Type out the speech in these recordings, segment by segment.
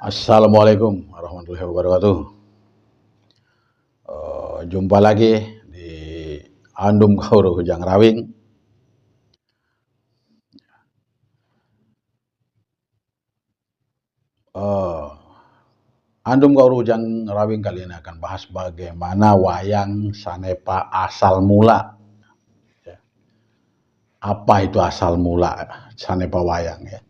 Assalamualaikum warahmatullahi wabarakatuh. Jumpa lagi di Andum Kauro Hujang Rawing. Andum Kauro Hujang Rawing kali ini akan bahas bagaimana wayang sanepa asal mula. Apa itu asal mula sanepa wayang ya?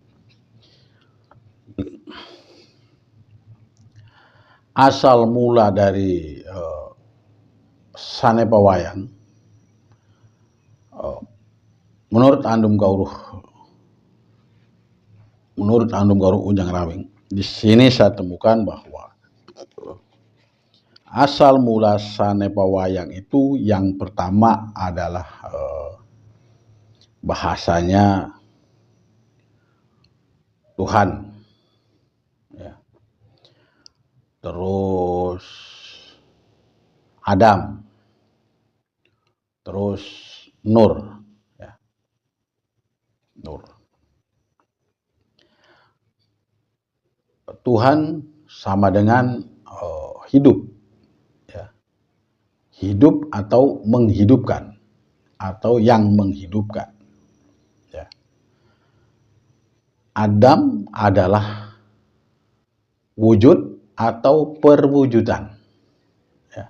Asal mula dari sanepa wayang, menurut Andum Kauro Hujang Rawing, di sini saya temukan bahwa asal mula sanepa wayang itu yang pertama adalah bahasanya Tuhan, ya. Terus Adam, terus Nur, ya. Nur. Tuhan sama dengan hidup, ya. Hidup atau menghidupkan, atau yang menghidupkan. Ya. Adam adalah wujud atau perwujudan. Ya.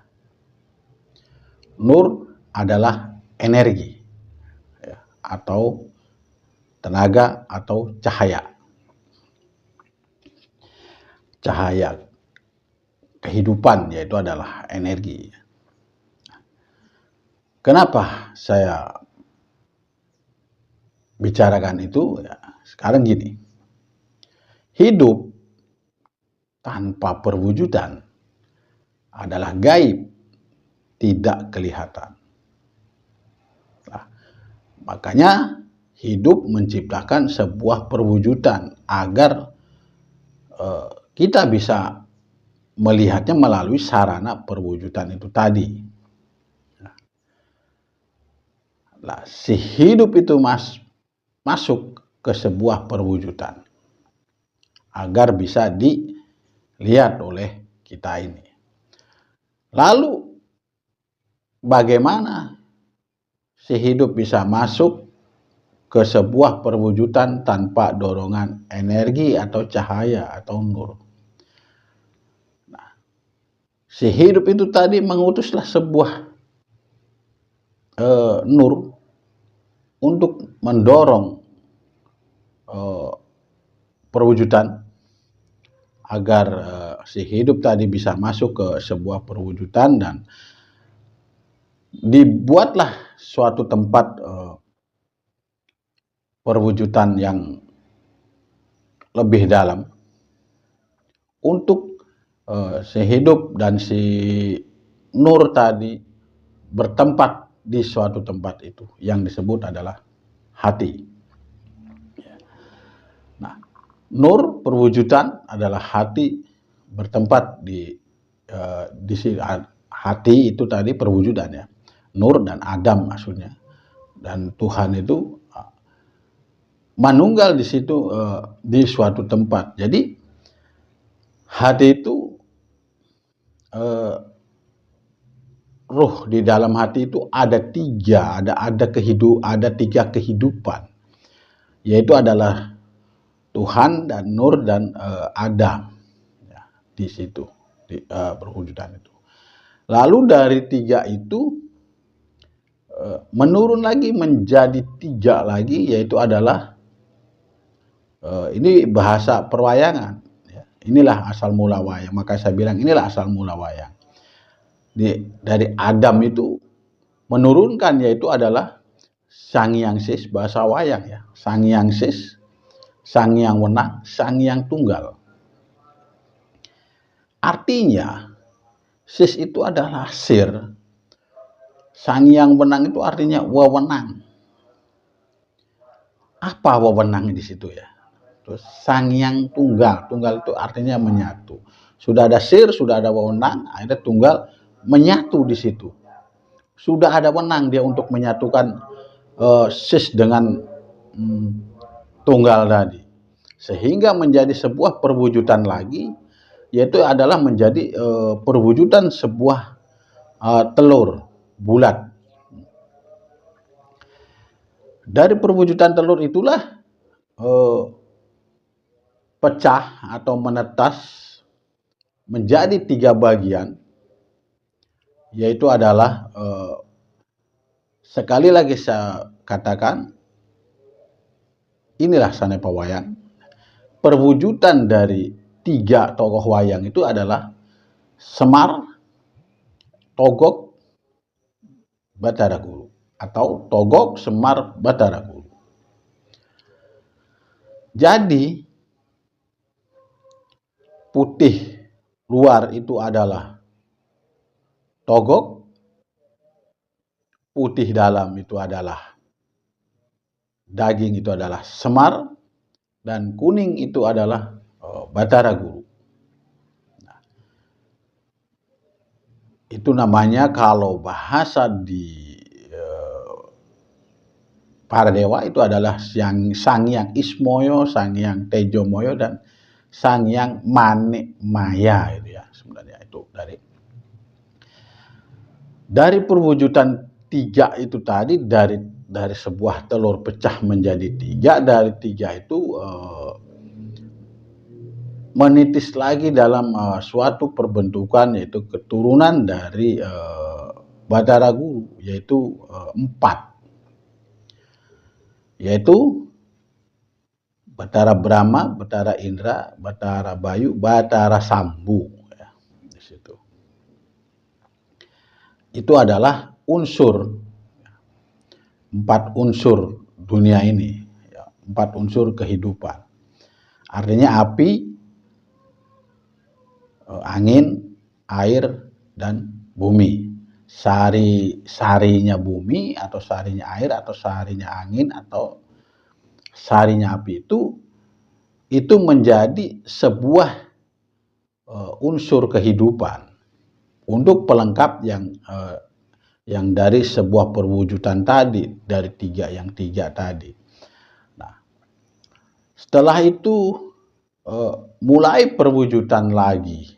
Nur adalah energi, ya, atau tenaga atau cahaya. Cahaya kehidupan, yaitu adalah energi. Kenapa saya bicarakan itu? Ya, sekarang gini, hidup tanpa perwujudan adalah gaib, tidak kelihatan. Nah, makanya hidup menciptakan sebuah perwujudan agar kita bisa melihatnya melalui sarana perwujudan itu tadi. Nah, si hidup itu masuk ke sebuah perwujudan agar bisa dilihat oleh kita ini. Lalu bagaimana si hidup bisa masuk ke sebuah perwujudan tanpa dorongan energi atau cahaya atau nur? Nah, si hidup itu tadi mengutuslah sebuah nur untuk mendorong perwujudan agar si hidup tadi bisa masuk ke sebuah perwujudan, dan dibuatlah suatu tempat perwujudan yang lebih dalam untuk si hidup dan si nur tadi bertempat di suatu tempat itu yang disebut adalah hati. Nah, nur perwujudan adalah hati bertempat di hati itu tadi perwujudan, ya. Nur dan Adam maksudnya, dan Tuhan itu manunggal di situ di suatu tempat. Jadi hati itu ruh di dalam hati itu ada tiga, ada tiga kehidupan, yaitu adalah Tuhan dan Nur dan Adam, ya, di situ di perwujudan itu. Lalu dari tiga itu menurun lagi menjadi tiga lagi, yaitu adalah ini bahasa perwayangan, ya. Inilah asal mula wayang. Maka saya bilang inilah asal mula wayang. Dari Adam itu menurunkan, yaitu adalah Sang Hyang Sis, bahasa wayang, ya. Sang Hyang Sis, Sang Hyang Wenang, Sang Hyang Tunggal. Artinya Sis itu adalah sir, Sang Hyang Wenang itu artinya wewenang. Apa wewenang di situ, ya? Terus Sang Hyang Tunggal, tunggal itu artinya menyatu. Sudah ada sir, sudah ada wewenang, akhirnya tunggal menyatu di situ. Sudah ada wenang dia untuk menyatukan sis dengan tunggal tadi. sehingga menjadi sebuah perwujudan lagi, yaitu adalah menjadi perwujudan sebuah telur bulat. Dari perwujudan telur itulah pecah atau menetas menjadi 3 bagian, yaitu adalah sekali lagi saya katakan, inilah Sanepa Wayang. Perwujudan dari 3 tokoh wayang itu adalah Semar, Togog, Bathara Guru, atau Togog, Semar, Bathara Guru. Jadi putih luar itu adalah Togog, putih dalam itu adalah daging, itu adalah Semar, dan kuning itu adalah Bathara Guru. Nah, itu namanya kalau bahasa di para dewa itu adalah Sang Hyang Ismoyo, Sang Hyang Tejomoyo, dan Sang Hyang Manik Maya, itu ya sebenarnya. Itu dari perwujudan 3 itu tadi, dari sebuah telur pecah menjadi 3, dari 3 itu menitis lagi dalam suatu perbentukan, yaitu keturunan dari Bathara Guru, yaitu 4, yaitu Bathara Brahma, Bathara Indra, Bathara Bayu, Bathara Sambu, ya, di situ. Itu adalah unsur, 4 unsur dunia ini, ya, 4 unsur kehidupan. Artinya api, angin, air, dan bumi. Sarinya bumi, atau sarinya air, atau sarinya angin, atau sarinya api itu menjadi sebuah unsur kehidupan untuk pelengkap yang dari sebuah perwujudan tadi, dari 3 tadi. Nah, setelah itu mulai perwujudan lagi.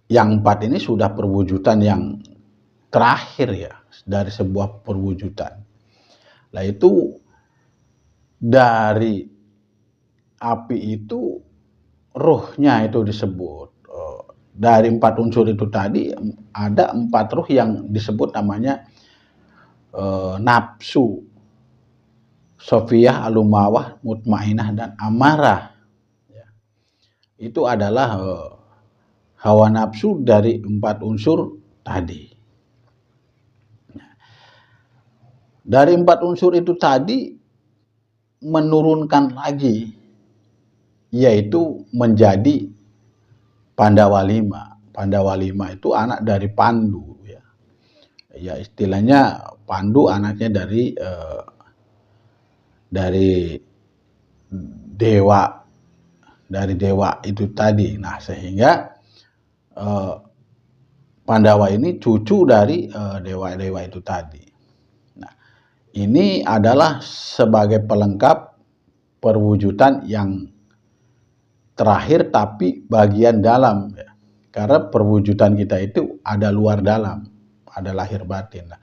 Yang 4 ini sudah perwujudan yang terakhir ya, dari sebuah perwujudan. Nah, itu dari api itu ruhnya itu disebut. Dari 4 unsur itu tadi ada 4 ruh yang disebut namanya nafsu, Sofiyah, Alumawah, Mutmainah, dan Amarah. Ya. Itu adalah hawa nafsu dari 4 unsur tadi. Dari 4 unsur itu tadi menurunkan lagi, yaitu menjadi Pandawa 5. Pandawa 5 itu anak dari Pandu, ya. Ya, istilahnya Pandu anaknya dari dewa itu tadi. Nah, sehingga Pandawa ini cucu dari dewa-dewa itu tadi. Nah, ini adalah sebagai pelengkap perwujudan yang terakhir, tapi bagian dalam, ya. Karena perwujudan kita itu ada luar dalam, ada lahir batin. Nah,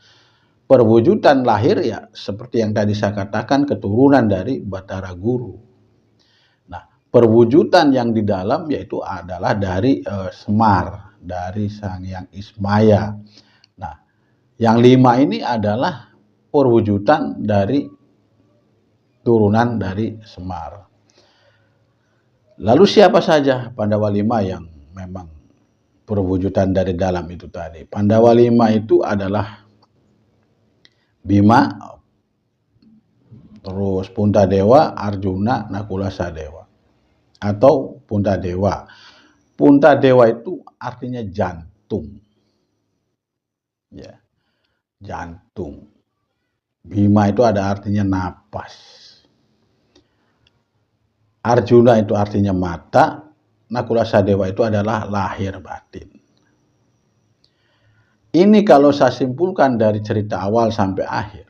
perwujudan lahir ya seperti yang tadi saya katakan, keturunan dari Bathara Guru. Nah, perwujudan yang di dalam yaitu adalah dari Semar, dari Sang Hyang Ismaya. Nah, yang 5 ini adalah perwujudan dari turunan dari Semar. Lalu siapa saja Pandawa 5 yang memang perwujudan dari dalam itu tadi? Pandawa 5 itu adalah Bima, terus Puntadewa, Arjuna, Nakula Sadewa, atau Puntadewa. Puntadewa itu artinya jantung, ya, jantung. Bima itu ada artinya napas. Arjuna itu artinya mata, Nakula Sadewa itu adalah lahir batin. Ini kalau saya simpulkan dari cerita awal sampai akhir,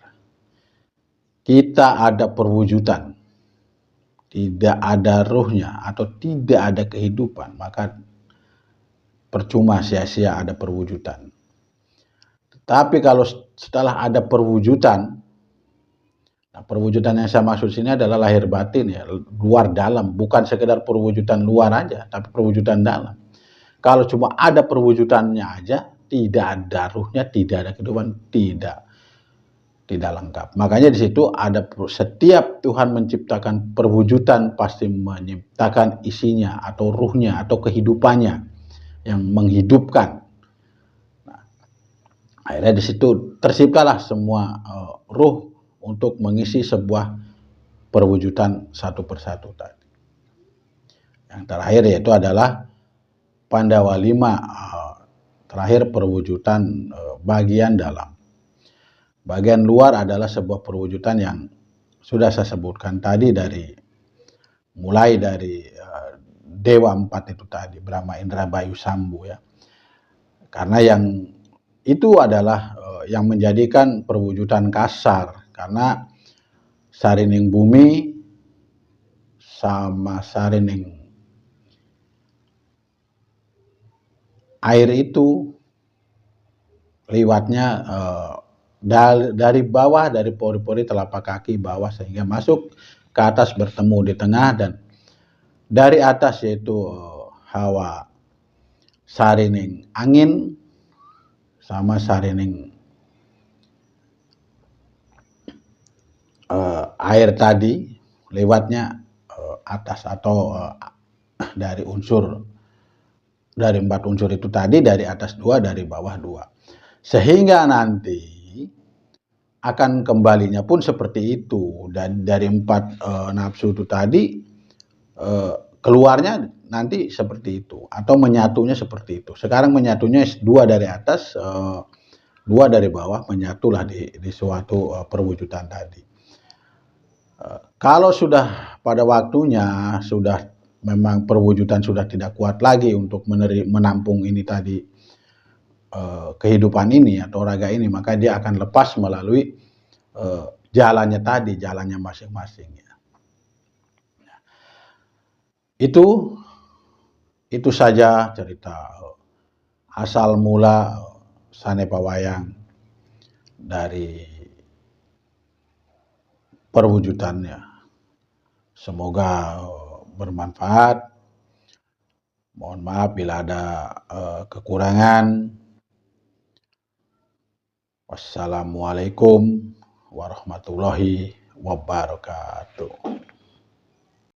kita ada perwujudan, tidak ada ruhnya atau tidak ada kehidupan, maka percuma, sia-sia ada perwujudan. Tapi kalau setelah ada perwujudan, nah perwujudan yang saya maksud sini adalah lahir batin ya, luar dalam, bukan sekedar perwujudan luar aja, tapi perwujudan dalam. Kalau cuma ada perwujudannya aja, tidak ada ruhnya, tidak ada kehidupan, tidak lengkap. Makanya di situ ada setiap Tuhan menciptakan perwujudan pasti menciptakan isinya atau ruhnya atau kehidupannya yang menghidupkan. Nah, akhirnya di situ terciptalah semua ruh untuk mengisi sebuah perwujudan satu persatu tadi. Yang terakhir yaitu adalah Pandawa 5, terakhir perwujudan bagian dalam. Bagian luar adalah sebuah perwujudan yang sudah saya sebutkan tadi, mulai dari Dewa 4 itu tadi, Brahma, Indra, Bayu, Sambu ya. Karena yang itu adalah yang menjadikan perwujudan kasar, karena sarining bumi sama sarining air itu liwatnya dari bawah, dari pori-pori telapak kaki bawah sehingga masuk ke atas bertemu di tengah, dan dari atas yaitu hawa sarining angin sama sarining air tadi lewatnya atas atau dari dari 4 unsur itu tadi, dari atas 2, dari bawah 2, sehingga nanti akan kembalinya pun seperti itu. Dan dari 4 nafsu itu tadi keluarnya nanti seperti itu, atau menyatunya seperti itu. Sekarang menyatunya 2 dari atas, 2 dari bawah, menyatulah di suatu perwujudan tadi. Kalau sudah pada waktunya, sudah memang perwujudan sudah tidak kuat lagi untuk menampung ini tadi, kehidupan ini atau raga ini, maka dia akan lepas melalui jalannya tadi, jalannya masing-masing ya. Itu saja cerita asal mula Sanepa Wayang dari perwujudannya. Semoga bermanfaat. Mohon maaf bila ada kekurangan. Wassalamualaikum warahmatullahi wabarakatuh.